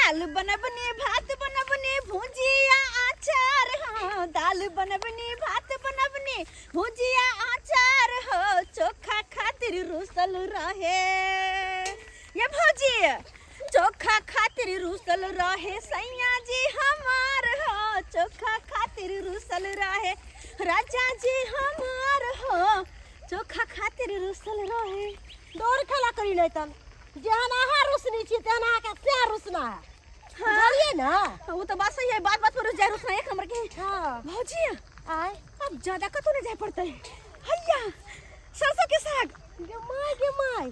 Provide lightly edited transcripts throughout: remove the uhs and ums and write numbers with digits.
दाल बनबनी भात बनबनी भुजिया अचार हो दाल बनबनी भात बनबनी भुजिया अचार हो चोखा खातिर रुसल रहे ये भौजी चोखा खातिर रुसल रहे सैया जी हमार हो चोखा खातिर रुसल रहे राजा जी हमार हो चोखा खातिर रुसल रहे डोर खेला करी नहीं तन जहन आहा रुसनी छी तहन आहा के से रुसना है बोलिए ना वो तो बात सही है बात बात पर रुस जाए रुसना एक नंबर के हां भौजी आय अब ज्यादा कतो नहीं जाए पड़ता है हैया सरसों के साग गे माय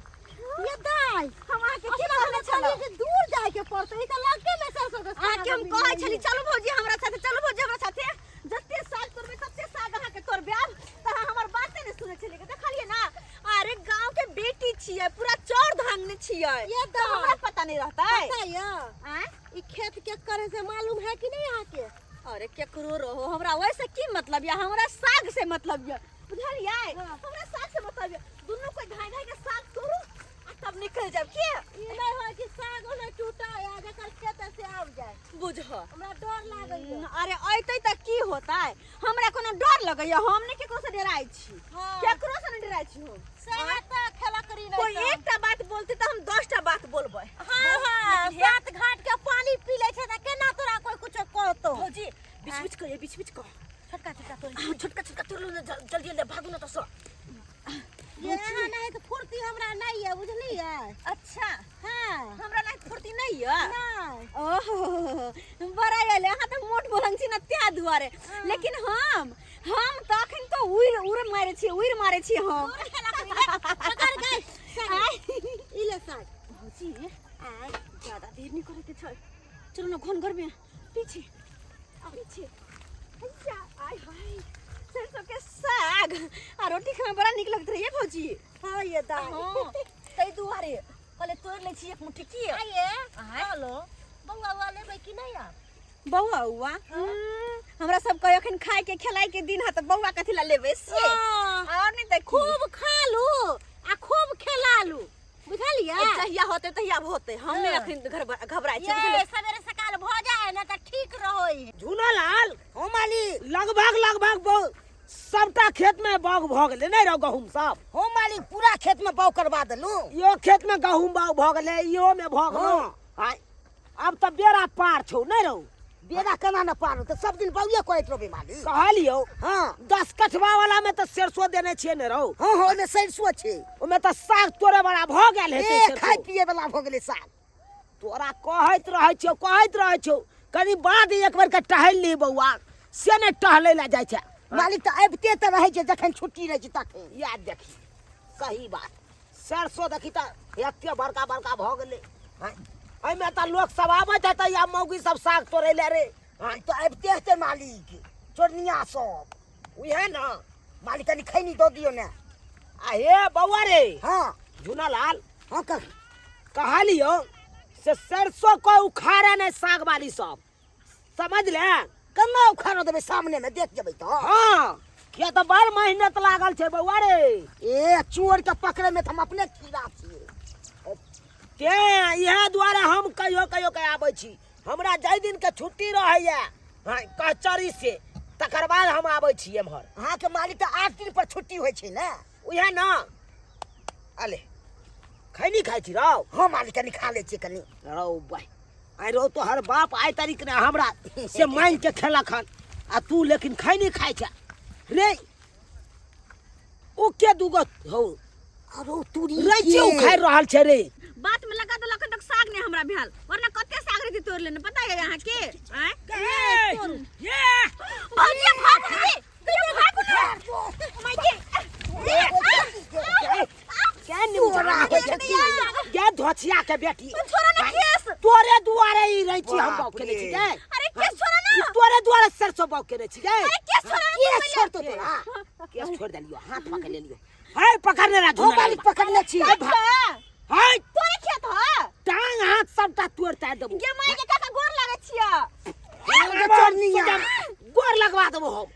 ये दाई हम आके की बात चलो कि दूर जाए के पड़तो ई त लगते में सरसों के साग आके हम कहै छली चलो भौजी हमरा साथे चलो भौजी हमरा साथे जत्ते साग तोरबे तत्ते साग अहाँ के तोरबे आब त हमर बात नहीं सुनै छली के देखलिए ना अरे गांव के बेटी छियै पूरा चौर धांगने छियै ये तो हमरा पता नहीं रहता है पता है ई खेत के करे से मालूम है कि नहीं यहाँ के अरे केकरो रहो हमरा वैसे की मतलब या हमरा साग से मतलब या बुझलियै हमरा साग से मतलब या दुनु कोई धाय धाय के साग तोड़ू आ तब निकल जाब के ई नहीं हो कि साग ओने टूटा या जकर खेत से आब जाए बुझ हमरा डर लागल अरे ऐतै त की होता है हमरा कोनो डर लगैया हम ने केकरो से डराई छी केकरो से नहीं डराई छी हम सही त खेला करी नहीं कोई एकटा बात बोलते त हम 10टा बात बोलबै हां हां सात घाट के पानी पी ले छै त केना तोरा कोई कुछ कहतो भौजी बीच बीच कह छोटका छोटका तोड़ छोटका तोड़ लो जल्दी जल्दी भागू ना तो सो ये नहीं तो फुर्ती हमरा नहीं है बुझलिए अच्छा हां हमरा नहीं फुर्ती नहीं है नहीं ओहो बड़ा आले हां त मोट बोलन छी ना त्या दुआरे लेकिन हम त अखन तो उड़ मारे छी हम पकड़ गई इले साग भौजी आय ज्यादा देर नहीं करे के छै चलो ना घन घर में पीछे अच्छा आय हाय सरसों के साग आ रोटी खाए में बड़ा निक लगत रही है भौजी हां ये दाई हां तै दुआरे कहले तोड़ ले छी एक मुट्ठी की आइए हेलो बउआ वाले भाई की नहीं आ बउआ हुआ हमरा सब कहे अखन खाए के खिलाए के दिन है त बउआ कथि ला लेबे से और नहीं त खूब खा लू आ खूब खेला लू बुझलिए जहिया होते तहिया होते हम नहीं अखन घर घबराई छी ये सवेरे सकाल भ जाए ना त ठीक रहोई झूलालाल हो माली लगभग सबटा खेत में बाग भ गेले नहीं रहो गहूम सब हो मालिक पूरा खेत में बाउ करवा देलू यो खेत में गहूम बाग भ गेले यो में भ गेलो हाय अब त बेरा पार छौ नहीं रहो बेरा केना न पारो त सब दिन बाउए करत रहबे मालिक कहलियो हां 10 कठवा वाला में त सरसों देने छिए ने रहो हां हां में सरसों छे ओमे त साग तोरे बड़ा भ गेल हेते ए खाइ पिए वाला भ गेले साग तोरा कहैत रहै छौ कनी बाद एक बार के टहल ली बौआ से ने टहले ला जाय छै मालिक त आबिते त रहै छै जखन छुट्टी रहै छै तखन याद देखी सही बात सरसों देखी त एते बड़का भ गेले एमे त लोग सब आबत है त या मौगी सब साग तोड़े ले रे त आबिते हते मालिक चोरनिया सब उहे न मालिक कनी खैनी दो दियो ने आ हे बौआ रे हां झूनालाल हां कहलियो से सरसों को उखाड़े ने साग वाली सब समझ ले कन्ना उखाड़ देबे सामने में देख जेबै त हां किया त बड़ मेहनत लागल छै बौआ रे ए चोर के पकड़े में त हम अपने कीड़ा छियै के यह द्वारा हम कहियो के आबै छी हमरा जाय दिन के छुट्टी रहैया कचहरी से तकर बाद हम आबै छी एम्हर अहाँ के मालिक त 8 दिन पर छुट्टी होय छै ने उहे न अले खैनी खाइ छी रौ हां मालिक कनी खा ले छी कनी रौ भाई आइ रौ तो हर बाप आइ तारीख ने हमरा से मान के खेला खान आ तू लेकिन खैनी खाइ छ रे ओ के दुगो हो अरो तूरी रैचे उखाड़ रहल छै रे बात में लगा तो लखन तक साग ने हमरा भेल वरना कते साग रे तोड़ लेने पता है यहां के हैं ये भौजी भागू रे माय क्या निमुरा हो छती ये धोछिया के बेटी छोरा ना केस तोरे दुआरे ही रही छी हम बाऊ केने छी गे अरे केस छोरा ना तोरे दुआरे सरसों बाऊ केने छी गे अरे केस छोरा ना केस छोड़ तो तोरा केस छोड़ देलियो हाथ पकड़ ले लियो हाय पकड़ने रा हो मालिक पकड़ ले छी हाय तोरे खेत ह टांग हाथ सबटा तोड़ता देबो गे माय के काका गोर लागे छिया चोरनिया गोर लगवा देबो हम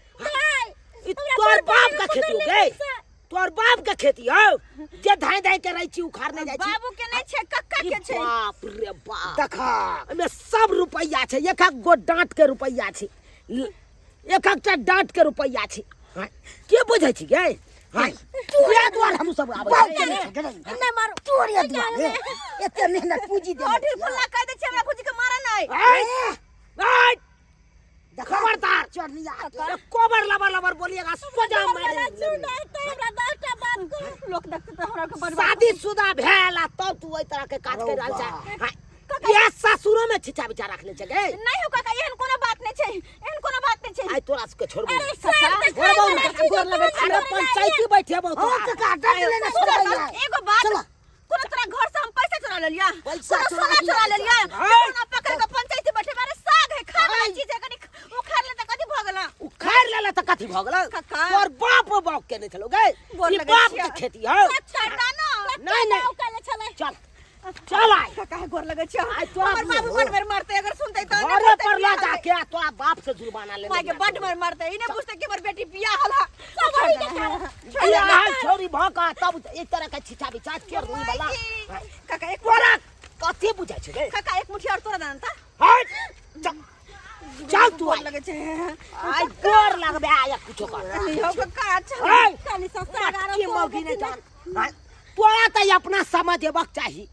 ई तोर बाप का खेत हो गे तोर बाप के खेती हो जे धाय धाय के रही उखाड़ने जाय छी बाबू के नहीं छे कक्का के छे बाप रे बाप देखा एमे सब रुपैया छै एक एक गो डांट के रुपैया छै एक एकटा डांट के रुपैया छै के बुझै छी गे हाय तू या द्वार हम सब आबै नहीं मारो चोरिया दुआ एते मेहनत पूंजी दे ओठी फुल्ला कह दे छे हमरा भौजी के मारा नहीं खबरदार चोरनिया कोबर लबर लबर बोलिएगा सोजा मारे हमरा 10टा बात करू लोग देखते तो हमरा के बड़ शादीशुदा भेला तब तू ओइ तरह के काज कर रहल छै ये ससुरो में छिचा बिचा रखले छै गे नहीं हो काका एहन कोनो बात नहीं छे एहन कोनो बात नहीं छे आइ तोरा सबके छोड़बो अरे सर गोर लगे अरे पंचायती बैठेबो ओ कका डट लेना छोड़ैया एगो बात चलो कोनो तरह घर से हम पैसा चुरा ले लिया पैसा चुरा ले लिया ना पकड़ के पंचायती बैठे मारे साग है खा वाला चीज है कनी उखाड़ ले त कथि भ गेला उखाड़ लेला त कथि भ गेल कक्का। तोर बाप बाप के नहीं छलो गे बोल ई लगे बाप छिया। के खेती हो छटा ना नहीं काले चले चल चल आइ काका है गोर लगे छे आइ तोरा हमर बाबू बड़ मेर मारते अगर सुनते तो घरे पर ला जाके तोरा बाप से जुर्माना ले माय के बड़ मेर मारते इने पूछते कि हमर बेटी बियाह होला छोरी भका तब एक तरह के छिचा बिचा कर दूई वाला काका एक तोरा कथि बुझै छै गे काका एक मुट्ठी और तोरा दान ता हट चल तू गोर आइ लगे छे आइ गोर लगबे आय कुछो कर लियो काका अच्छा हाय खाली सस्ता की मौगी ने जान तोरा त अपना समझेबक चाही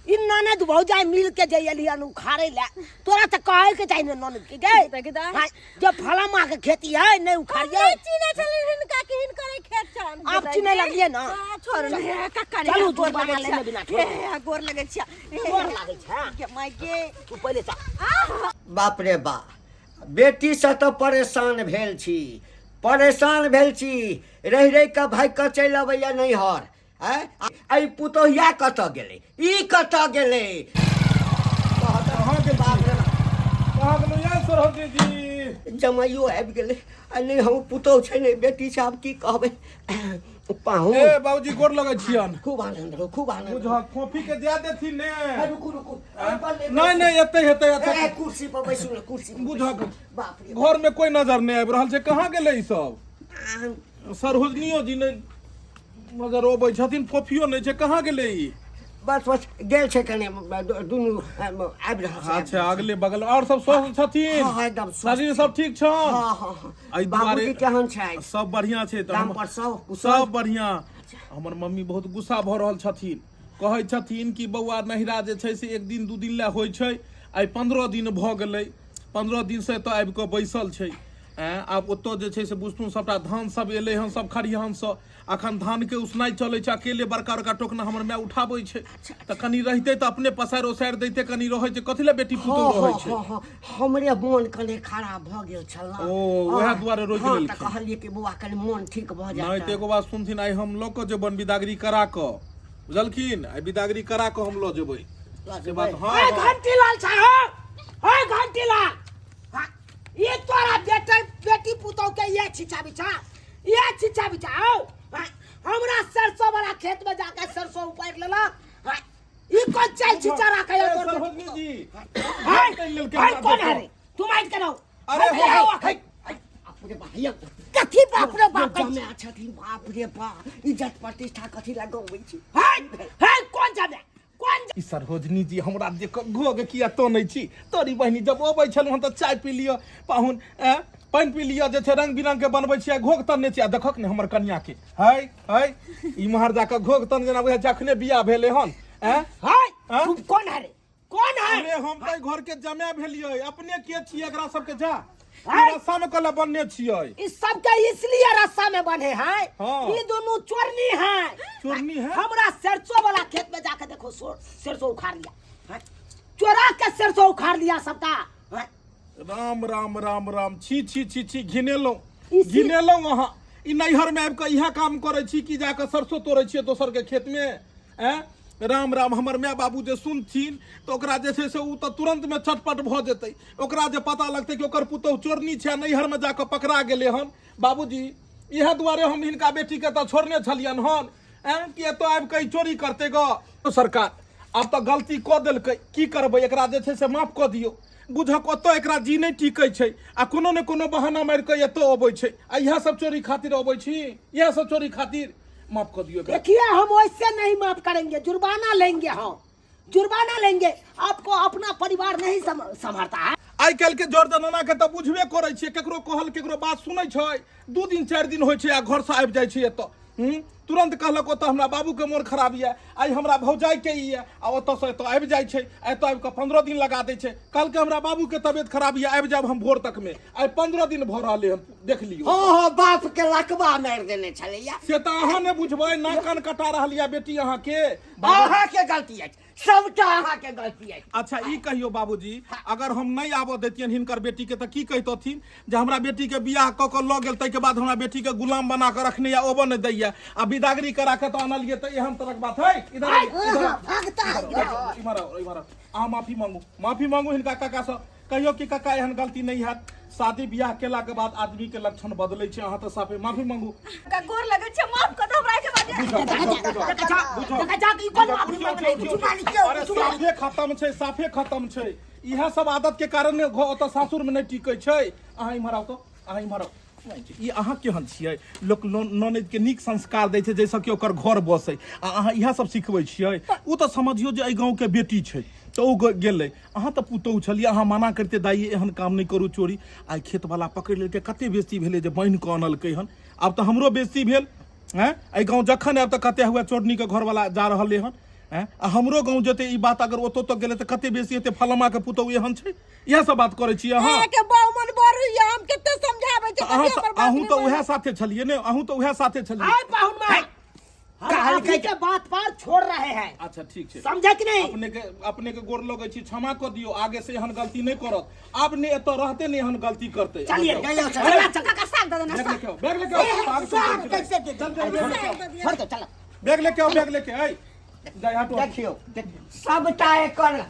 इ ननद भौजाई मिल के जइलियन उखाड़े ले तोरा त कहे के चाहिए ननद के गे जब फलामा के खेती है नहीं उखाड़िए चीने चले हिनका के हिनकर खेत छन आप चिने लगिए ना छोड़ ने काका ने चलू गोर गोर लगे लगे छे बिना गोर लगे छे गोर लागे छै के माय के तू पहले चल बाप रे बा बेटी से तो परेशान भेल छी परेशान भेल छी रहि रहि के भाई के चलि अबैया नैहर आई पुतोहिया कत गेलै ई कत गेलै जमाइयो आबि गेलै आ नहि हम पुतोह छै नहि बेटी छै आब की कहबै पाहु ए बाबूजी गोर लगै छियन खूब आनंद रहो खूब आनंद बुझ कॉफी के दे देथिन ने रुकू रुकू नहीं नहीं एते हेते ए, अच्छा कुर्सी पर बैसू ना कुर्सी पर बुझ बैसू। बाप रे घर में कोई नजर नहीं आबि रहल छै कहाँ गेलै ई सब सरहुजनियो जी ने नजर अबै छथिन कॉफियो नहीं छै कहाँ गेलै ई बस बस गेल छै कने दुनू आबि रहल छै अच्छा अगले बगल और सब स्वस्थ छथिन हाँ, एकदम स्वस्थ शरीर सब ठीक छ हाँ हाँ हाँ एहि बाबूजी दुआरे केहन छै सब बढ़िया छै त दाम पर सब सब बढ़िया हमर मम्मी बहुत गुस्सा भऽ रहल छथिन कहै छथिन कि बौआ नहिरा जे छै से एक दिन दू दिन लए होइ छै आइ 15 दिन भऽ गेलै 15 दिन से एतऽ आबि कऽ बैसल छै आब ओतऽ जे छै से बुझथुन सबटा धान सब एलै हन सब खरिहान सँ अखन धान के उसनाइ चलै छै अकेले बड़का बड़का टोकना हमर माय उठाबै छै तऽ कनि रहितै तऽ अपने पसारि ओसारि दैते कनि रहै छै कथि लए बेटी पुतहु रहै छै हमरे मोन कने खराब भऽ गेल छल ओ, वएह दुआरे रोकि हाँ, लेलखिन। तऽ कहलियै कि बौआ कनि मोन ठीक भऽ जाए नहीं तो एगो बात सुनथिन आई हम लऽ कऽ जेबन विदागरी करा कऽ बुझलखिन आई विदागरी करा कऽ हम लऽ जेबै से बात हाँ ए हाँ। घंटी लाल साहब ओए घंटी लाल हाँ, ये तोरा बेटी पुतौ के ये छिचा बिचा हो हाँ, हमरा सरसों वाला खेत में जाके सरसों उपाड़ लेला हाँ, ई कौन चल छिचा रखा है ए, तोर सरहुजनी बेटी जी हाय कहि लेलकै हाय हमरा कौन है देखो। रे तू माइट करो अरे हो, अपने भाइया कथी बाप रे बाप जमे छथिन बाप रे बाप इज्जत प्रतिष्ठा कथी लगबै छी हाय हाय कौन जाने ई सरहुजनी जी हमरा जे घोग किया तोनै छी तोरी बहिनी जब अबै छलहुँ हन तऽ चाय पी लिअ पाहुन पानि पी लिअ जे छै रंग बिरंग के बनबै छियै घोग तनने छियै देखक ने हमर कन्या के है इम्हर जाकऽ घोग तन जेना बुझाइ छै अखने बियाह भेलै हन हाय तू कौन है रे कौन है अरे हम तऽ घर के जमाय भेलियै अपने के छियै एकरा सबके जा हाय। रस्सा में कला बनने छियै इस सब के इसलिए रास्ता में बने हैं हाँ। ये दोनों चोरनी हैं चोरनी है हमरा सरसों वाला खेत में जाके देखो सरसों उखाड़ लिया हैं? चोरा के सरसों उखाड़ लिया सबका हैं? राम राम राम राम छी छी छी छी घिनेलहुँ इसी- घिनेलहुँ अहाँ ई नैहर में आबि कऽ इएह काम करै छी कि जाकऽ सरसों तोड़ै छियै दोसर के खेत में राम राम हमर माय बाबू जे सुनथिन तऽ ओकरा जे छै से उ तऽ तुरंत में चटपट भऽ जेतै ओकरा जे पता लगतै कि ओकर पुतहु चोरनी छै नैहर में जाकऽ पकड़ा गेलै हन बाबूजी इएह दुआरे हम हिनका बेटी के तऽ छोड़ने छलियन हन कि एतऽ आबि कऽ चोरी करतै ग सरकार अब तो गलती कऽ देलकै, की करबै, एकरा जे छै से माफ कऽ दियौ। बुझक ओतऽ एकरा जी नहि टिकै छै आ कोनो ने कोनो बहाना मारि कऽ एतऽ अबै छै आ इएह सब चोरी खातिर अबै छी, इएह सब चोरी खातिर। माफ कर दियो। देखिए हम वैसे नहीं माफ करेंगे, जुर्माना लेंगे, हम जुर्माना लेंगे। आपको अपना परिवार नहीं संभालता है। आई काल्हि के जड़ जनाना के तऽ बुझबे करै छियै, केकरो कहल केकरो बात सुनै छै, 2 दिन 4 दिन होइ छै आ घर से आबि जाइ छै एतऽ। तुरंत कहलक ओतऽ हमरा बाबू के मोन खराब यऽ, आई हमरा भौजाई के यऽ आ ओतऽ से एतऽ आबि जाइ छै, एतऽ आबि कऽ 15 दिन लगा दै छै। कल के हमरा बाबू के तबियत खराब यऽ, आबि जाब हम भोर तक में, आई 15 दिन भऽ रहलै हन, देख लियौ। हाँ बाप के लकवा मारि देने छलैया से तऽ अहाँ ने बुझबै, नाक कान कटा रहल यऽ बेटी अहाँ के। अहाँ के गलती है, सबटा अहाँ के गलती है। अच्छा ई कहियो बाबूजी, अगर हम नहीं आबऽ देतियन हिनकर बेटी के तऽ की कहितथिन जे हमरा बेटी के बियाह कऽ कऽ लऽ गेल, ताहि के बाद हमरा बेटी के गुलाम बना कऽ रखने या ओबो नहीं दैया आ विदागरी करा के तो आनलिए, तो एहन तरह के बात है। इधर इधर अहाँ माफी मांगू, माफी मांगू हिनका काका से, कहियो कि काका एहन गलती नहीं हैत। शादी बियाह केला के बाद आदमी के लक्षण बदलै छै, अहाँ तऽ साफे माफी मांगू। का गोर लगै छै, माफ कर दो हमरा के बाद। अरे साफे खत्म छै, साफे खत्म छै। इएह सब आदत के कारण ओतऽ सासुर में नहीं टिकै छै। अहाँ इम्हर आउ, तो अहाँ इम्हर आउ। ई अहाँ केहन छियै, लोक ननद के नीक संस्कार दै छै जैसे कि ओकर घर बसै, आ अहाँ इएह सब सिखबै छियै। ओ तऽ समझियौ जे एहि गाँव के बेटी छै तऽ ओ गेलै, अहाँ तऽ पुतहु छलियै, अहाँ मना करते दाइ एहन काम नहीं करू चोरी। आई खेत वाला पकड़ि लेलकै, कते बेइज्जती भेलै जे बान्हि कऽ आनलकै हन, आब तऽ हमरो बेइज्जती भेल। हैं एहि गाँव जखन आब तऽ कते हुए चोरनी के घर वाला जा रहलै हन, हैं आ हमरो गाँव जेतै ई बात अगर ओतऽ तक गेलै तऽ कते बेसी हेतै, फलमा के पुतहु एहन छै। इएह सब बात करै छी अहाँ। के बाउमन बड़ या हम कते समझाबै छै, अहूँ तऽ उएह साथे छलियै ने, अहूँ तऽ उएह साथे छलियै। आए पाहुन में हम के बात पर छोड़ रहे हैं। अच्छा ठीक छै, समझे कि नहीं? अपने के गोर लगै छी, क्षमा कऽ दियौ, आगे से एहन गलती नहीं करत। आब ने एतऽ रहते ने एहन गलती करते। चलिए चक्का का साग दे देना। बैग लेके आओ, बैग लेके आओ, कैसे दे? छोड़ दो, चलो बैग लेके आओ, बैग लेके आई जाय हटो। देखियो सबटा एकर,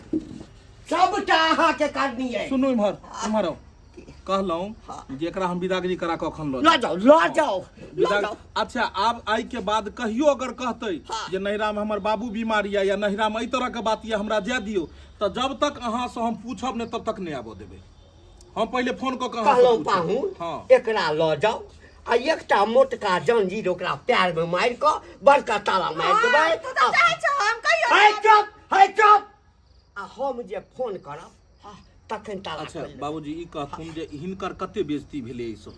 सबटा अहाँ के करनी है। सुनो इम्हर, इम्हर आओ। कहलहुँ जे एकरा हम विदागरी करा कऽ अखन ला जाओ, ला जाओ, ला विदा। जाओ। अच्छा आब आई के बाद कहियो अगर कहते जे नैहरा में हमर बाबू बीमार या नैहरा में एहि तरह के बात या हमरा जाय दियौ, तो जब तक अहाँ से हम पूछब ने तब तक नहीं आबऽ देबै। हम पहले फोन कऽ के कहलहुँ पाहुन हाँ एकरा लऽ जाओ आ एकटा मोटका जंजीर ओकरा पैर में मारि कऽ बड़का ताला मारि देबै। तू तऽ चाहै छौ हम कहियो है चुप, है चुप। आ हम जे फोन करब तखन ताला अच्छा खोलि देबै। बाबूजी ई कहथुन जे हिनकर कते बेइज्जती भेलै एहि सब,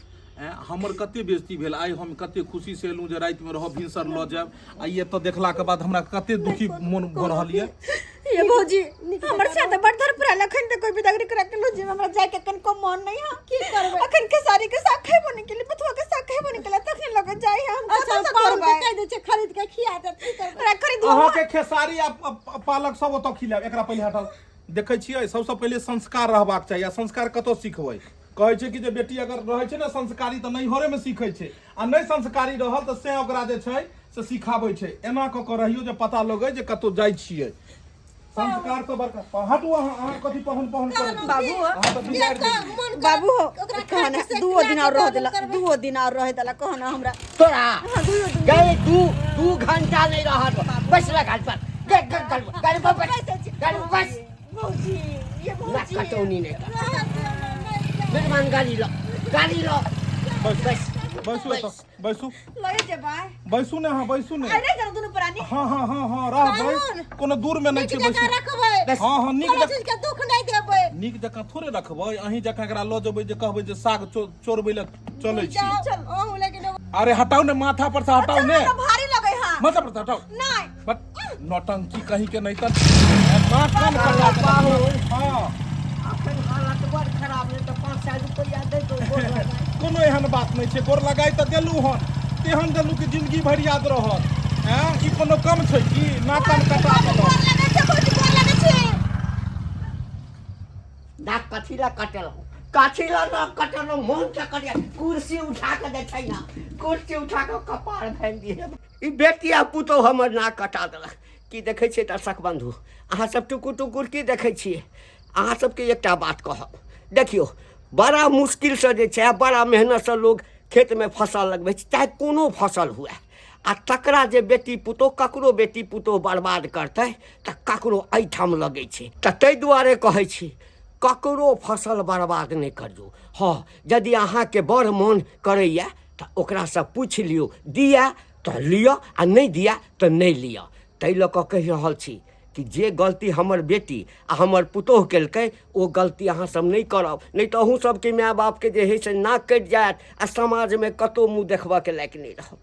हमर कते बेइज्जती भेल। आई हम कते खुशी से एलहुँ जे राति में रहब, भिनसर लऽ जायब, आ ये तो देखला के बाद हमरा कते दुखी मन भऽ रहल ये। ये भौजी हमर साथ बड़ धर पर लखन त कोई विदागरी करा के लो जे हमरा जाय के कन को मन नहीं है। की करबे अखन के सारी के साग खेबो नहीं के लिए, बथुआ के साग खेबो नहीं के लिए, तखन लगे जाय हम। अच्छा पाहुन के कह दे छै खरीद के खिया दे, की करबे? खरीद अहाँ के खेसारी आ पालक सब ओतऽ खिलाएब, एकरा पहिले हटाउ। देखै छियै सबसँ पहिले संस्कार रहबाक चाही, आ संस्कार कतौ सिखबै। कहै छै कि जे बेटी अगर रहै छै ने संस्कारी तऽ नैहरे में सीखै छै, आ नहि संस्कारी रहल तऽ से ओकरा जे छै से सिखाबै छै। एना कऽ के रहियो जे पता लगै जे कतौ जाइ छियै। संस्कार तो बड़का हटू। अहाँ कथी पहुन करे बाबू अहाँ तऽ बिगाड़ देलियै। बाबू कहना 2 दिन और रह देला, 2 दिन और रह देला कहना हमरा। तोरा गए 2 घंटा नहीं रहत, बस लगा पर गाड़ी पर बस भौजी ये ना भौजी कटौनी नहीं कर। मेहमान गाड़ी लो, गाड़ी लो। बस बैसू एतऽ, बैसू लगे जे भाई बैसू ने, हाँ बैसू ने। अरे कर दुनु प्राणी। हाँ रहबै, कोनो दूर में नहीं छै, बैसू। रखबै हाँ नीक कोनो चीज के दुख नहीं देबै। नीक जकाँ थोड़े रखबै, अहीं जकाँ एकरा लऽ जेबै जे कहबै जे साग चोरबै लए चलै छी। चल ओहु लेकिन अरे हटाओ ने, माथा पर से हटाओ ने, तो भारी लगे हां। माथा पर से हटाओ। नहीं बट नौटंकी कहीं के नहीं तर नाक कान कटा देबै। हाँ अखन हालत बड़ खराब है, तो 500 रुपया दे दो गोर लगाई। कोनो एहन बात नहीं छै, गोर लगाई तऽ देलू हन, तेहन देलू कि जिंदगी भरि याद रहत। ई कोनो कम छै कि नाक कान कटा देलक। गोर लगे छै भौजी, गोर लगे छै। नाक कथीला कटेलहुँ, कथीला नाक कटेलहुँ, मोन के करिया कुर्सी उठा के दे छै ना, कुर्सी उठा के कपार भांग दिए। ई बेटी आ पुतहु हमर नाक कटा देलक। की देखै छियै दर्शक बंधु, अहाँ सब टुकुर टुकुर की देखै छियै? अहाँ सबके एकटा बात कहब, देखियो बड़ा मुश्किल से जे छै, बड़ा मेहनत से लोग खेत में फसल लगबै छै, चाहे कोनो फसल हुए, आ तकरा जे बेटी पुतोह ककरो बेटी पुतोह बर्बाद करतै तऽ ककरो एहिठाम लगै छै। तऽ ताहि दुआरे कहै छी ककरो फसल बर्बाद नहि करियौ। हाँ, यदि अहाँके बड़ मोन करैए तऽ ओकरासँ पूछि लियौ, दिअ तऽ लिअ आ नहि दिअ तऽ नहि लिअ। ताहि लऽ कऽ कहि रहल छी कि जे गलती हमर बेटी आ हमर पुतोह केलकै ओ गलती अहाँसभ नहीं करब, नहीं तऽ अहूँ सबके माय बापके जे है से नाक कटि जायत आ समाजमे कतहु मुँह देखबऽके लायक नहीं रहब।